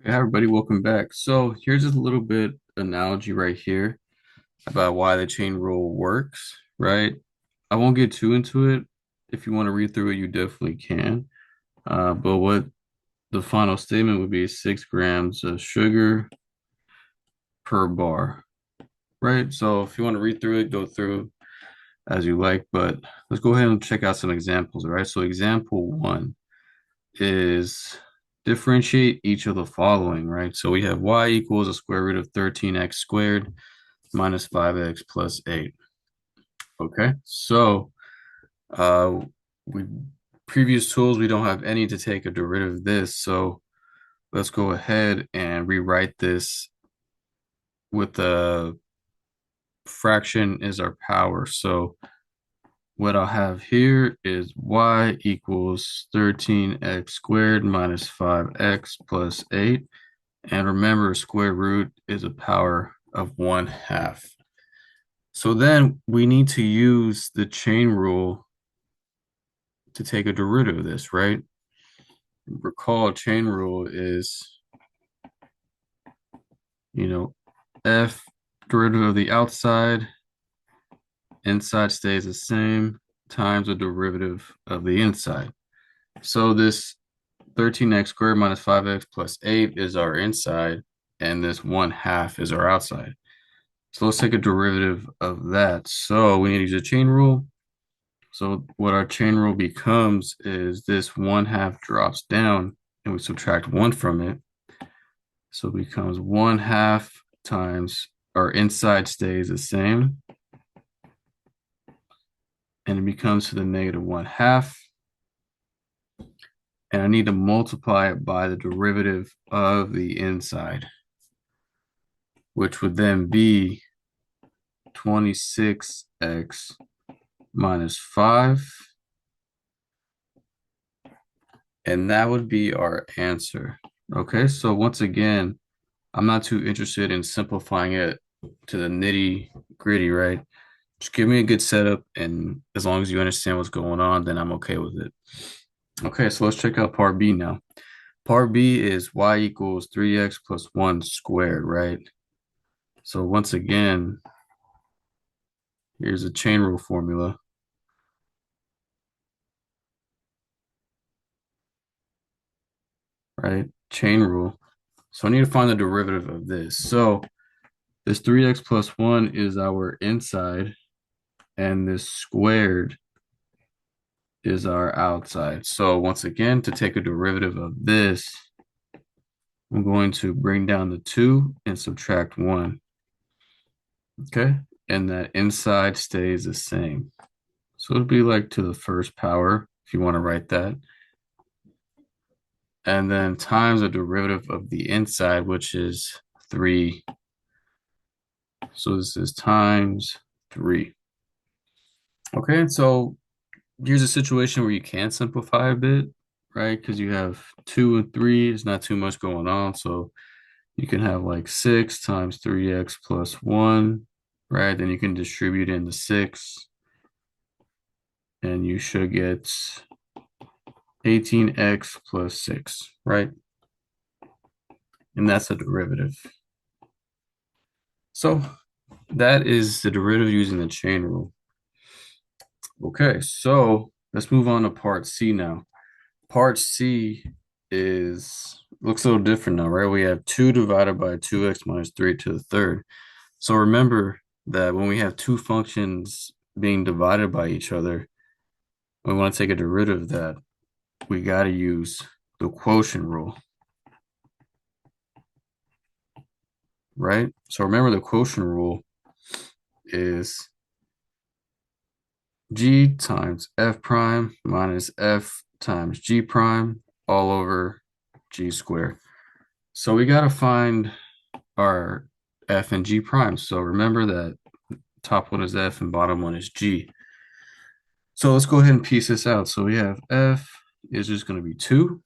Hey everybody, welcome back. So here's a little bit analogy right here about why the chain rule works, right? I won't get too into it. If you want to read through it, you definitely can. But what the final statement would be is 6 grams of sugar per bar, right? So if you want to read through it, go through as you like, but let's go ahead and check out some examples, right? So example one is differentiate each of the following, right? So we have y equals a square root of 13x squared minus 5x plus 8. Okay, so uh, we previous tools, we don't have any to take a derivative of this. So let's go ahead and rewrite this with the fraction is our power. So what I'll have here is y equals 13x squared minus 5x plus 8. And remember, square root is a power of 1/2. So then we need to use the chain rule to take a derivative of this, right? Recall chain rule is, you know, f derivative of the outside, inside stays the same, times the derivative of the inside. So this 13x squared minus 5x plus 8 is our inside, and this 1/2 is our outside. So let's take a derivative of that. So we need to use a chain rule. So what our chain rule becomes is this 1/2 drops down and we subtract 1 from it. So it becomes 1/2 times our inside stays the same. And it becomes to the negative 1/2. And I need to multiply it by the derivative of the inside, which would then be 26x minus 5. And that would be our answer. Okay, so once again, I'm not too interested in simplifying it to the nitty gritty, right? Just give me a good setup, and as long as you understand what's going on, then I'm okay with it. Okay, so let's check out part B now. Part B is y equals 3x plus 1 squared, right? So once again, here's a chain rule formula, right? Chain rule. So I need to find the derivative of this. So this 3x plus 1 is our inside, and this squared is our outside. So once again, to take a derivative of this, I'm going to bring down the 2 and subtract 1. Okay. And that inside stays the same. So it'll be like to the first power, if you want to write that. And then times the derivative of the inside, which is 3. So this is times 3. Okay. So here's a situation where you can simplify a bit, right? Because you have 2 and 3, it's not too much going on. So you can have like 6 times 3x plus 1, right? Then you can distribute into 6, and you should get 18x plus 6, right? And that's a derivative. So that is the derivative using the chain rule. Okay, so let's move on to part C now. Part C is looks a little different now, right? We have 2 divided by 2x minus 3 to the third. So remember that when we have two functions being divided by each other, we want to take a derivative of that, we got to use the quotient rule, right? So remember the quotient rule is g times f prime minus f times g prime all over g squared. So we got to find our f and g prime. So remember that top one is f and bottom one is g. So let's go ahead and piece this out. So we have f is just going to be 2.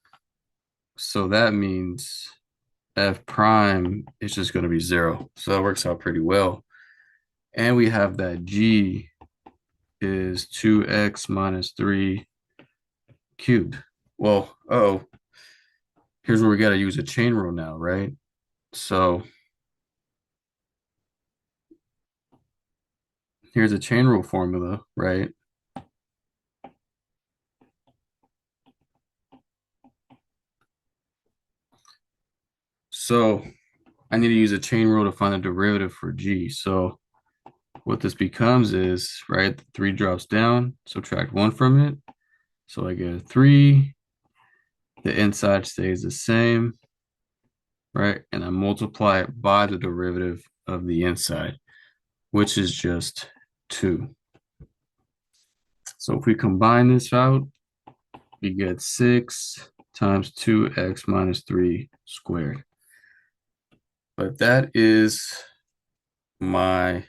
So that means f prime is just going to be 0. So that works out pretty well. And we have that g is 2x minus 3 cubed. Well, oh, here's where we got to use a chain rule now, right? So here's a chain rule formula, right? So I need to use a chain rule to find the derivative for g. So what this becomes is, right, the 3 drops down, subtract 1 from it. So I get a 3, the inside stays the same, right? And I multiply it by the derivative of the inside, which is just 2. So if we combine this out, we get 6 times 2x minus 3 squared. But that is my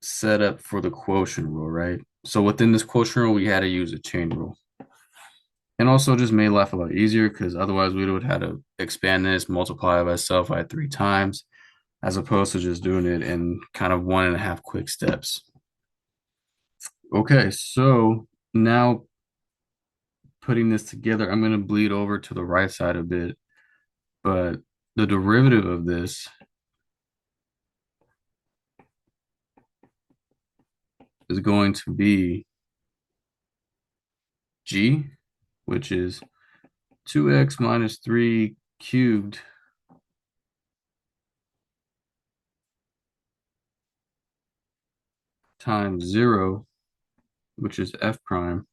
setup for the quotient rule, right? So within this quotient rule, we had to use a chain rule. And also just made life a lot easier because otherwise we would have to expand this, multiply it by itself by 3 times, as opposed to just doing it in kind of 1.5 quick steps. Okay, so now putting this together, I'm going to bleed over to the right side a bit, but the derivative of this is going to be g, which is 2x minus 3 cubed times 0, which is f prime,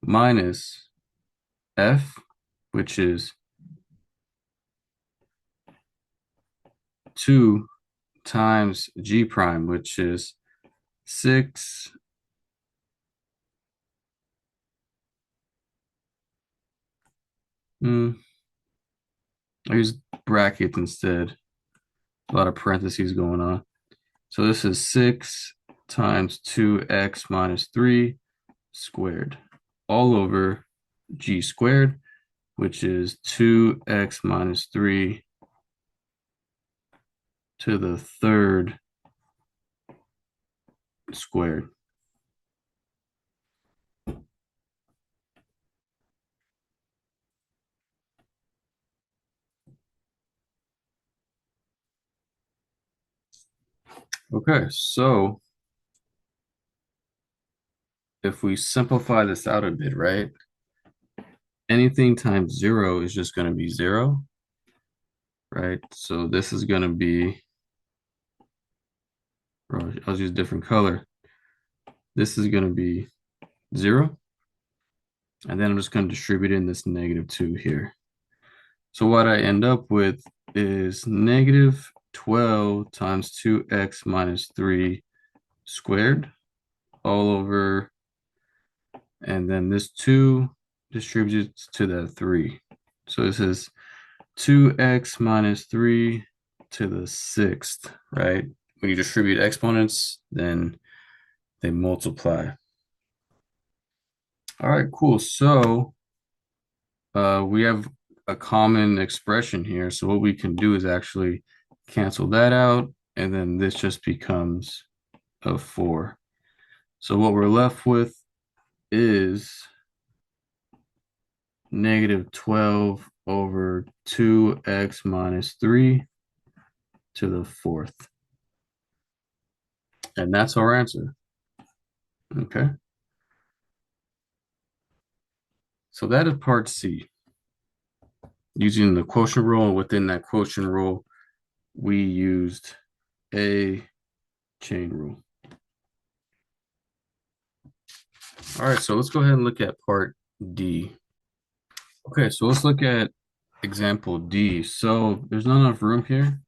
minus f, which is 2 times g prime, which is 6 I use brackets instead. A lot of parentheses going on. So this is 6 times 2x minus 3 squared all over g squared, which is 2x minus 3 to the third squared. Okay, so if we simplify this out a bit, right? Anything times 0 is just going to be 0, right? So this is going to be, I'll use a different color. This is going to be 0. And then I'm just going to distribute in this -2 here. So what I end up with is negative 12 times 2x minus 3 squared all over, and then this 2 distributes to the 3. So this is 2x minus 3 to the 6th, right? When you distribute exponents, then they multiply. All right, cool. So we have a common expression here. So what we can do is actually cancel that out, and then this just becomes a 4. So what we're left with is negative 12 over 2x minus 3 to the 4th. And that's our answer. Okay. So that is part C. Using the quotient rule, and within that quotient rule, we used a chain rule. All right, so let's go ahead and look at part D. Okay, so let's look at example D. So there's not enough room here.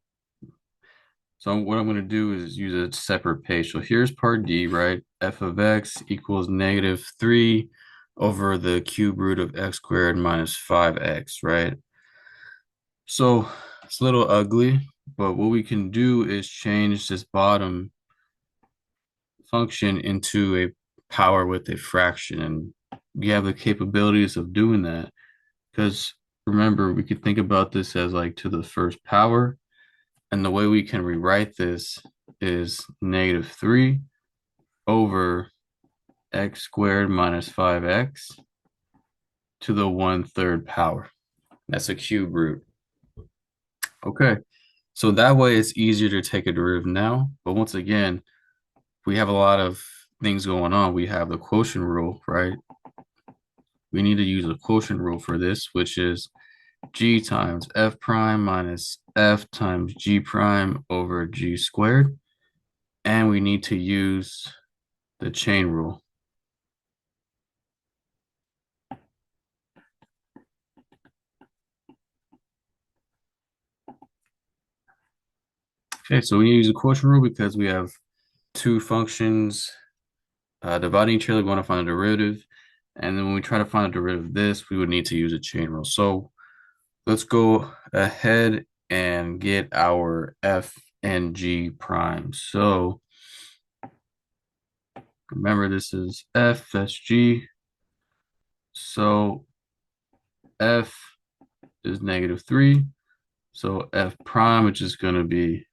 So what I'm going to do is use a separate page. So here's part D, right? F of x equals negative 3 over the cube root of x squared minus 5x, right? So it's a little ugly, but what we can do is change this bottom function into a power with a fraction. And we have the capabilities of doing that because remember, we could think about this as like to the first power. And the way we can rewrite this is negative 3 over x squared minus 5x to the 1/3 power. That's a cube root. Okay. So that way it's easier to take a derivative now. But once again, we have a lot of things going on. We have the quotient rule, right? We need to use a quotient rule for this, which is g times f prime minus f times g prime over g squared. And we need to use the chain rule. Okay, so we use the quotient rule because we have two functions dividing each other. We want to find a derivative. And then when we try to find a derivative of this, we would need to use a chain rule. So let's go ahead and get our f and g prime. So remember, this is f, that's g. So f is -3. So f prime, which is going to be,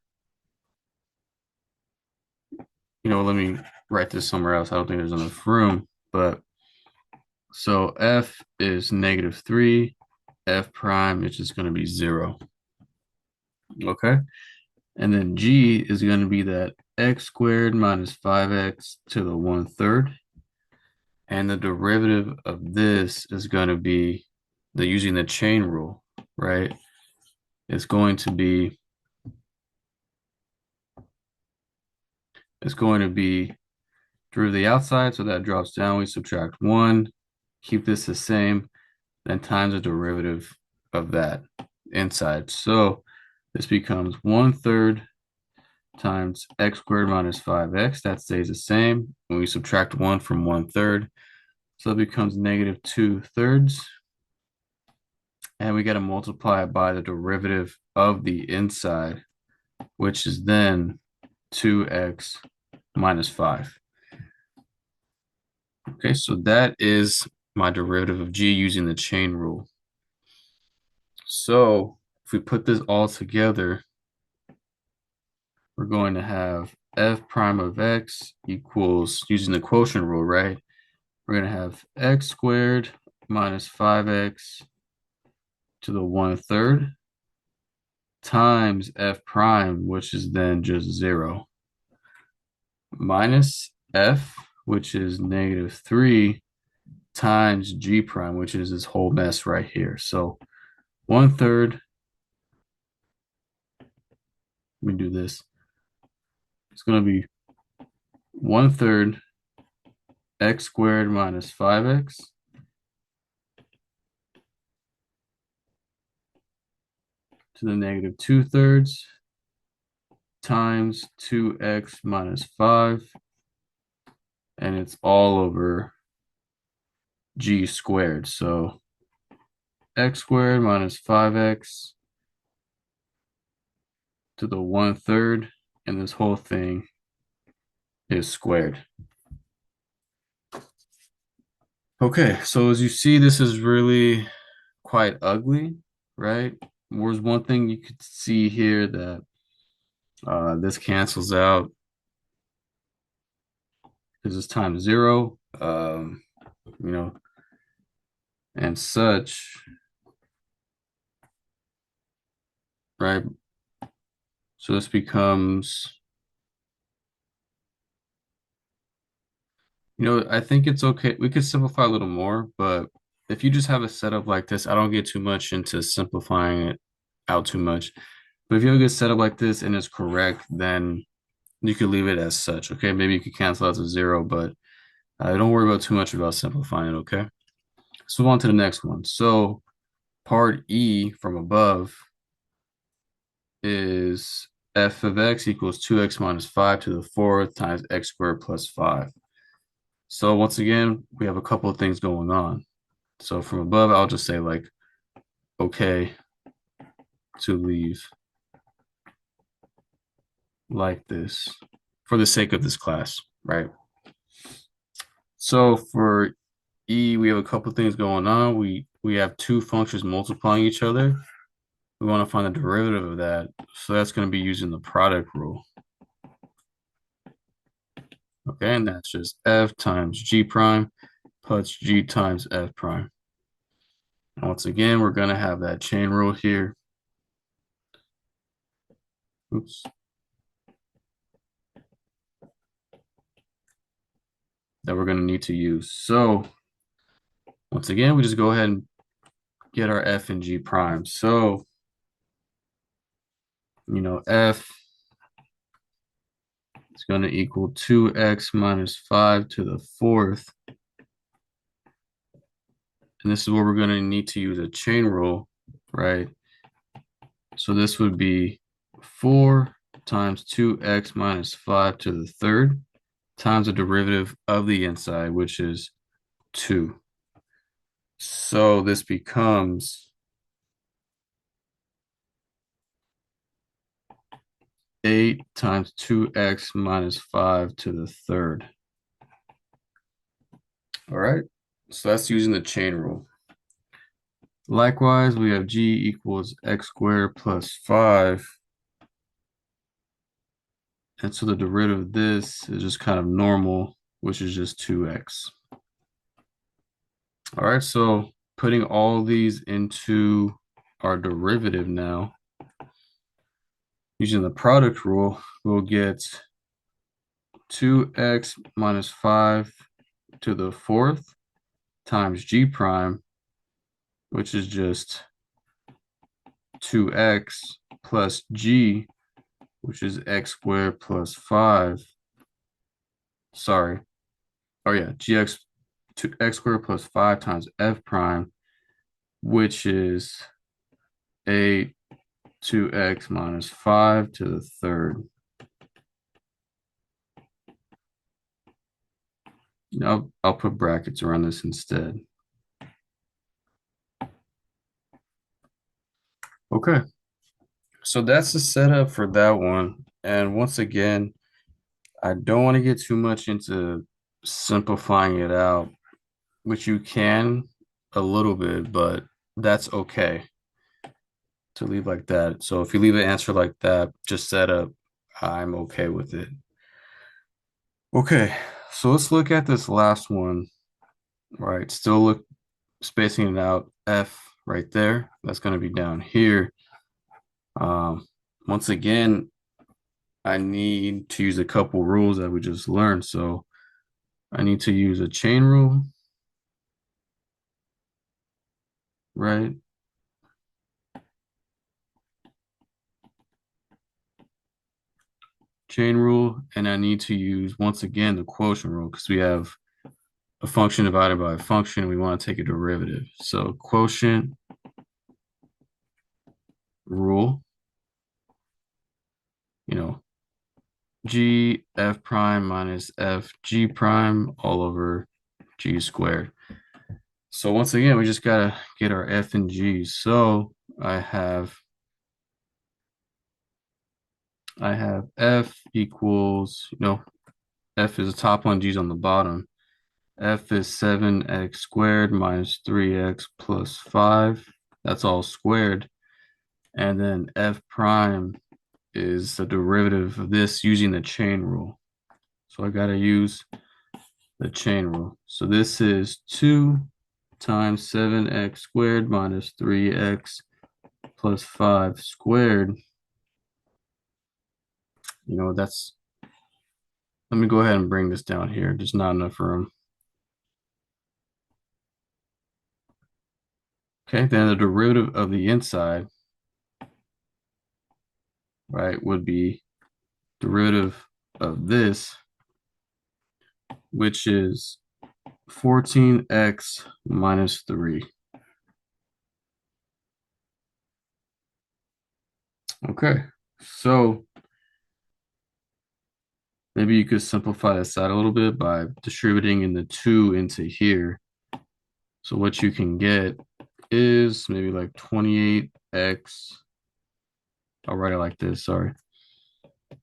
let me write this somewhere else. I don't think there's enough room, but so f is -3, f prime, which is going to be 0. Okay. And then g is going to be that x squared minus 5x to the 1/3. And the derivative of this is going to be using the chain rule, right? It's going to be through the outside, so that drops down. We subtract 1, keep this the same, then times the derivative of that inside. So this becomes 1/3 times x squared minus 5x. That stays the same. When we subtract 1 from 1/3, so it becomes -2/3. And we got to multiply it by the derivative of the inside, which is then 2x minus 5. Okay, so that is my derivative of g using the chain rule. So if we put this all together, we're going to have f prime of x equals, using the quotient rule, right? We're going to have x squared minus 5x to the 1/3 times f prime, which is then just 0, minus f, which is -3, times g prime, which is this whole mess right here. So 1/3, let me do this. It's going to be 1/3 x squared minus 5x to the -2/3 times 2x minus 5, and it's all over g squared. So x squared minus 5x to the 1/3, and this whole thing is squared. Okay, so as you see, this is really quite ugly, right? There's one thing you could see here that this cancels out because it's times 0, you know, and such, right? So this becomes, I think it's okay. We could simplify a little more, but if you just have a setup like this, I don't get too much into simplifying it out too much. But if you have a good setup like this and it's correct, then you could leave it as such. Okay, maybe you could cancel out to 0, but don't worry about too much about simplifying it. Okay, let's move on to the next one. So part E from above is f of x equals 2x minus 5 to the 4th times x squared plus 5. So once again, we have a couple of things going on. So from above, I'll just say like, okay, to leave like this for the sake of this class, right? So for E, we have a couple of things going on. We have two functions multiplying each other. We want to find the derivative of that. So that's going to be using the product rule. Okay, and that's just f times g prime plus g times f prime. And once again, we're going to have that chain rule here. Oops. That we're going to need to use. So once again, we just go ahead and get our f and g prime. So, f is going to equal 2x minus 5 to the fourth. And this is where we're going to need to use a chain rule, right? So this would be 4 times 2x minus 5 to the third times the derivative of the inside, which is 2. So this becomes 8 times 2x minus 5 to the third. All right, so that's using the chain rule. Likewise, we have g equals x squared plus 5. And so the derivative of this is just kind of normal, which is just 2x. All right, so putting all these into our derivative now, using the product rule, we'll get 2x minus 5 to the fourth times g prime, which is just 2x plus g, which is x squared plus 5. Sorry. Oh, yeah, gx to x squared plus 5 times f prime, which is 8 2x minus 5 to the third. I'll put brackets around this instead. Okay, so that's the setup for that one. And once again, I don't want to get too much into simplifying it out, which you can a little bit, but that's okay to leave like that. So if you leave an answer like that, just set up, I'm okay with it. Okay, so let's look at this last one. All right, still look spacing it out, F right there. That's going to be down here. Once again, I need to use a couple rules that we just learned. So I need to use a chain rule, right? Chain rule, and I need to use, once again, the quotient rule because we have a function divided by a function. We want to take a derivative. So quotient rule, g f prime minus f g prime all over g squared. So once again, we just gotta get our f and g. So I have f equals, f is the top one, g is on the bottom. F is 7x squared minus 3x plus 5. That's all squared. And then f prime is the derivative of this using the chain rule. So I got to use the chain rule. So this is 2 times 7x squared minus 3x plus 5 squared. That's, let me go ahead and bring this down here. There's not enough room. Okay, then the derivative of the inside, right, would be derivative of this, which is 14x minus 3. Okay, so maybe you could simplify this out a little bit by distributing in the 2 into here. So what you can get is maybe like 28x. I'll write it like this, sorry.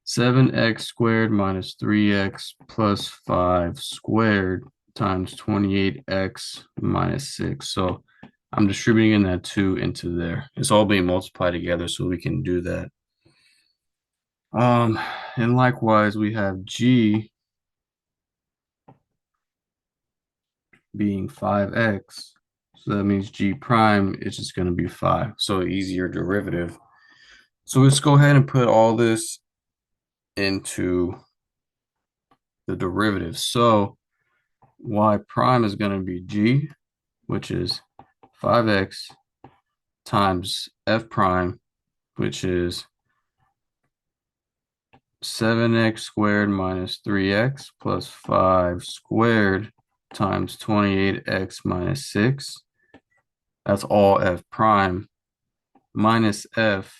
7x squared minus 3x plus 5 squared times 28x minus 6. So I'm distributing in that 2 into there. It's all being multiplied together, so we can do that. And likewise, we have g being 5x. So that means G prime is just going to be 5. So easier derivative. So let's go ahead and put all this into the derivative. So y prime is going to be G, which is 5x times f prime, which is 7x squared minus 3x plus 5 squared times 28x minus 6. That's all f prime minus f,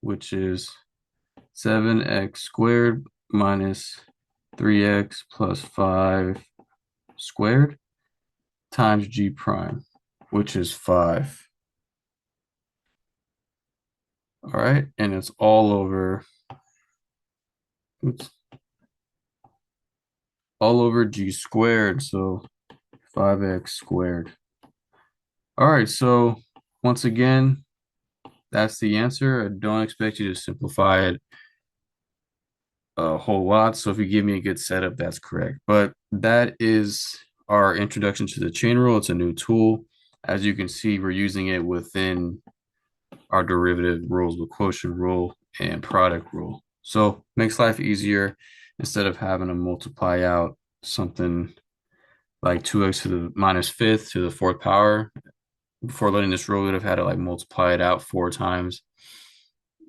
which is 7x squared minus 3x plus 5 squared times g prime, which is 5. All right, and it's all over, oops, all over g squared, so 5x squared. All right, so once again, that's the answer. I don't expect you to simplify it a whole lot. So if you give me a good setup, that's correct. But that is our introduction to the chain rule. It's a new tool. As you can see, we're using it within our derivative rules, the quotient rule and product rule. So makes life easier instead of having to multiply out something like 2x to the minus fifth to the fourth power. Before learning this rule, we would have had to like multiply it out 4 times.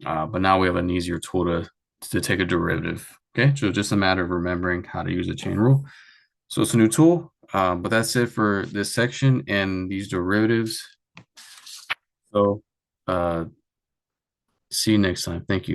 But now we have an easier tool to take a derivative. Okay, so just a matter of remembering how to use the chain rule. So it's a new tool, but that's it for this section and these derivatives. So see you next time. Thank you.